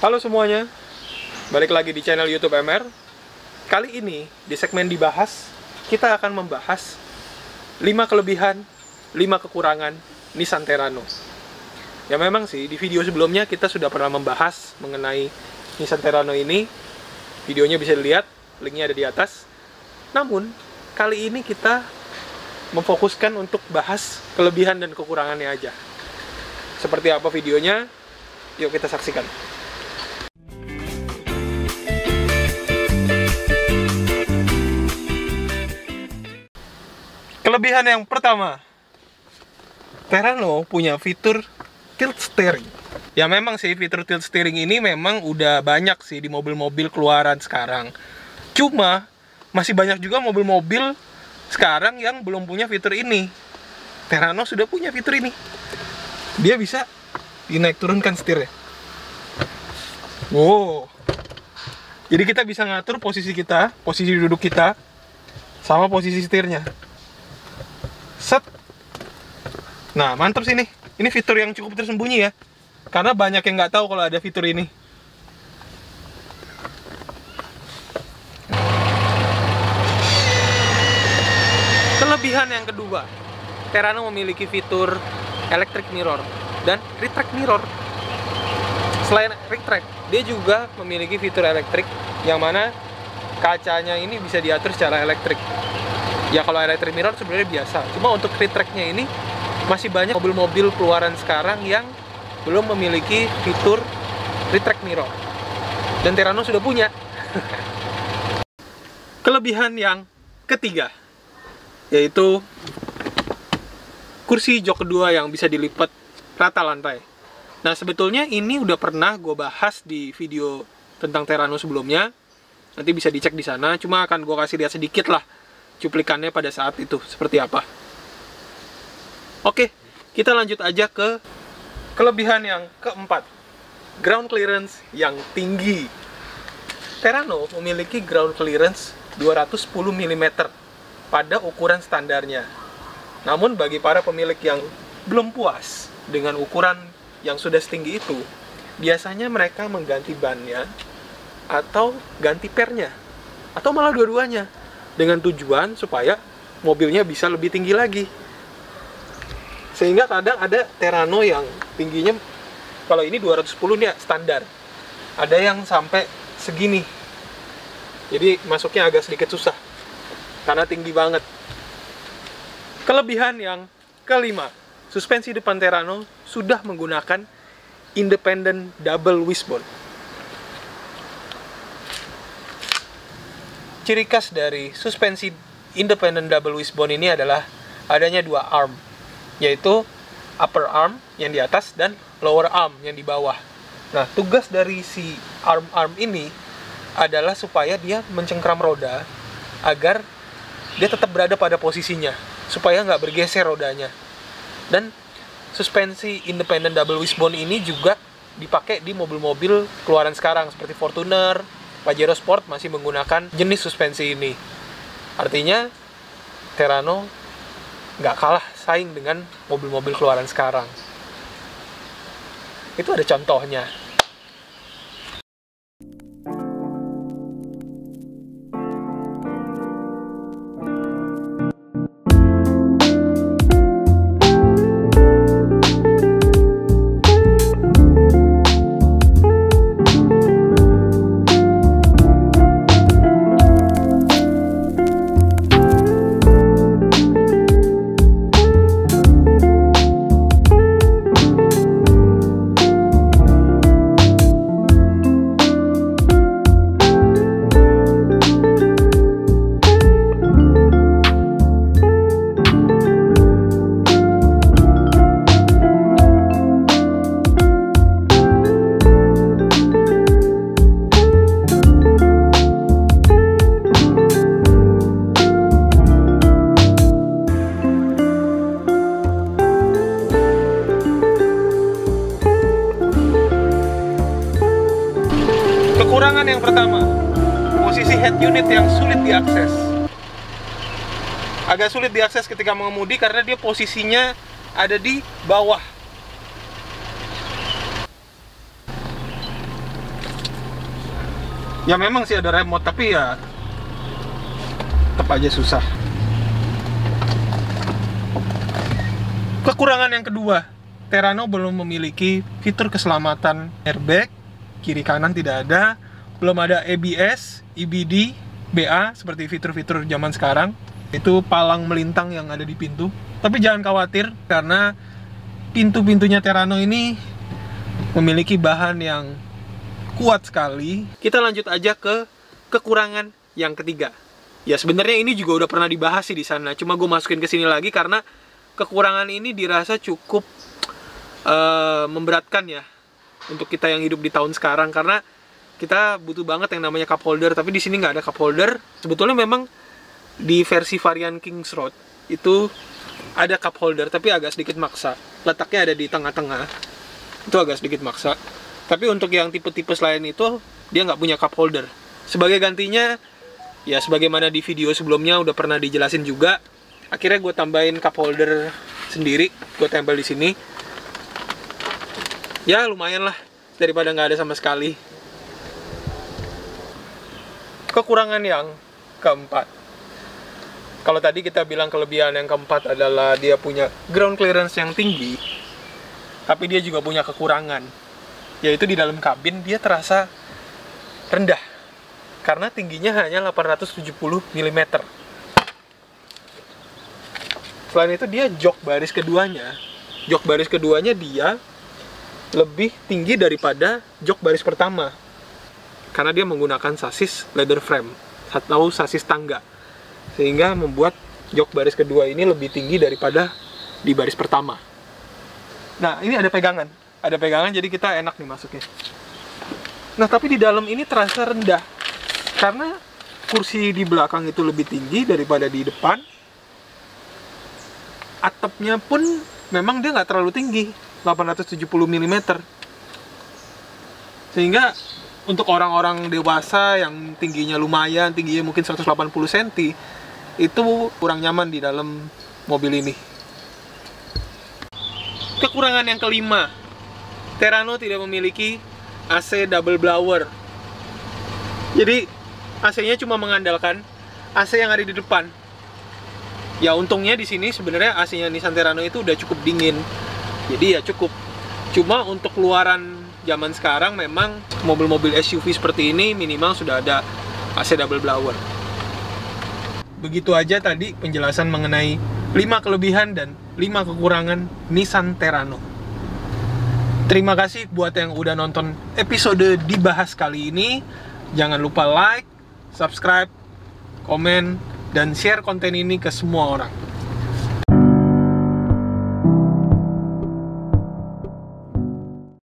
Halo semuanya, balik lagi di channel YouTube MR. Kali ini, di segmen dibahas, kita akan membahas 5 kelebihan, 5 kekurangan Nissan Terrano. Ya memang sih, di video sebelumnya kita sudah pernah membahas mengenai Nissan Terrano ini. Videonya bisa dilihat, linknya ada di atas. Namun, kali ini kita memfokuskan untuk bahas kelebihan dan kekurangannya aja. Seperti apa videonya? Yuk kita saksikan. Kelebihan yang pertama, Terrano punya fitur tilt steering. Ya memang sih fitur tilt steering ini memang udah banyak sih di mobil-mobil keluaran sekarang. Cuma masih banyak juga mobil-mobil sekarang yang belum punya fitur ini. Terrano sudah punya fitur ini. Dia bisa dinaik turunkan setirnya. Wow. Jadi kita bisa ngatur posisi kita, posisi duduk kita, sama posisi setirnya. Set. Nah, mantap sih nih. Ini fitur yang cukup tersembunyi ya. Karena banyak yang nggak tahu kalau ada fitur ini. Kelebihan yang kedua, Terrano memiliki fitur electric mirror dan retract mirror. Selain retract, dia juga memiliki fitur elektrik yang mana kacanya ini bisa diatur secara elektrik. Ya kalau electric mirror sebenarnya biasa, cuma untuk retractnya ini masih banyak mobil-mobil keluaran sekarang yang belum memiliki fitur retract mirror. Dan Terrano sudah punya. Kelebihan yang ketiga, yaitu kursi jok kedua yang bisa dilipat rata lantai. Nah sebetulnya ini udah pernah gue bahas di video tentang Terrano sebelumnya. Nanti bisa dicek di sana, cuma akan gue kasih lihat sedikit lah cuplikannya pada saat itu seperti apa. Oke, kita lanjut aja ke kelebihan yang keempat, ground clearance yang tinggi. Terrano memiliki ground clearance 210 mm pada ukuran standarnya. Namun bagi para pemilik yang belum puas dengan ukuran yang sudah setinggi itu, biasanya mereka mengganti bannya atau ganti pernya, atau malah dua-duanya, dengan tujuan supaya mobilnya bisa lebih tinggi lagi. Sehingga kadang ada Terrano yang tingginya, kalau ini 210 nih ya, standar. Ada yang sampai segini. Jadi masuknya agak sedikit susah karena tinggi banget. Kelebihan yang kelima, suspensi depan Terrano sudah menggunakan independent double wishbone. Ciri khas dari suspensi independent double wishbone ini adalah adanya dua arm, yaitu upper arm yang di atas dan lower arm yang di bawah. Nah, tugas dari si arm-arm ini adalah supaya dia mencengkram roda agar dia tetap berada pada posisinya, supaya nggak bergeser rodanya. Dan suspensi independent double wishbone ini juga dipakai di mobil-mobil keluaran sekarang seperti Fortuner, Pajero Sport masih menggunakan jenis suspensi ini. Artinya Terrano nggak kalah saing dengan mobil-mobil keluaran sekarang. Itu ada contohnya. Kekurangan yang pertama, posisi head unit yang sulit diakses. Agak sulit diakses ketika mengemudi karena dia posisinya ada di bawah. Ya memang sih ada remote, tapi ya tetap aja susah. Kekurangan yang kedua, Terrano belum memiliki fitur keselamatan airbag, kiri kanan tidak ada, belum ada ABS, EBD, BA seperti fitur-fitur zaman sekarang. Itu palang melintang yang ada di pintu. Tapi jangan khawatir karena pintu-pintunya Terrano ini memiliki bahan yang kuat sekali. Kita lanjut aja ke kekurangan yang ketiga. Ya sebenarnya ini juga udah pernah dibahas sih di sana. Cuma gue masukin ke sini lagi karena kekurangan ini dirasa cukup memberatkan ya untuk kita yang hidup di tahun sekarang, karena kita butuh banget yang namanya cup holder. Tapi di sini nggak ada cup holder. Sebetulnya memang di versi varian Kings Road itu ada cup holder, tapi agak sedikit maksa. Letaknya ada di tengah-tengah. Itu agak sedikit maksa. Tapi untuk yang tipe-tipe selain itu, dia nggak punya cup holder. Sebagai gantinya, ya sebagaimana di video sebelumnya udah pernah dijelasin juga, akhirnya gue tambahin cup holder sendiri, gue tempel di sini. Ya lumayan lah, daripada nggak ada sama sekali. Kekurangan yang keempat. Kalau tadi kita bilang kelebihan yang keempat adalah dia punya ground clearance yang tinggi, tapi dia juga punya kekurangan, yaitu di dalam kabin dia terasa rendah karena tingginya hanya 870 mm. Selain itu dia jok baris keduanya dia lebih tinggi daripada jok baris pertama karena dia menggunakan sasis leather frame atau sasis tangga, sehingga membuat jok baris kedua ini lebih tinggi daripada di baris pertama. Nah ini ada pegangan jadi kita enak nih masuknya. Nah tapi di dalam ini terasa rendah karena kursi di belakang itu lebih tinggi daripada di depan. Atapnya pun memang dia nggak terlalu tinggi, 870 mm, sehingga untuk orang-orang dewasa yang tingginya lumayan, tingginya mungkin 180 cm, itu kurang nyaman di dalam mobil ini. Kekurangan yang kelima, Terrano tidak memiliki AC double blower. Jadi AC-nya cuma mengandalkan AC yang ada di depan. Ya untungnya di sini sebenarnya AC-nya Nissan Terrano itu udah cukup dingin. Jadi ya cukup. Cuma untuk keluaran zaman sekarang memang mobil-mobil SUV seperti ini minimal sudah ada AC double blower. Begitu aja tadi penjelasan mengenai 5 kelebihan dan 5 kekurangan Nissan Terrano. Terima kasih buat yang udah nonton episode dibahas kali ini. Jangan lupa like, subscribe, komen, dan share konten ini ke semua orang.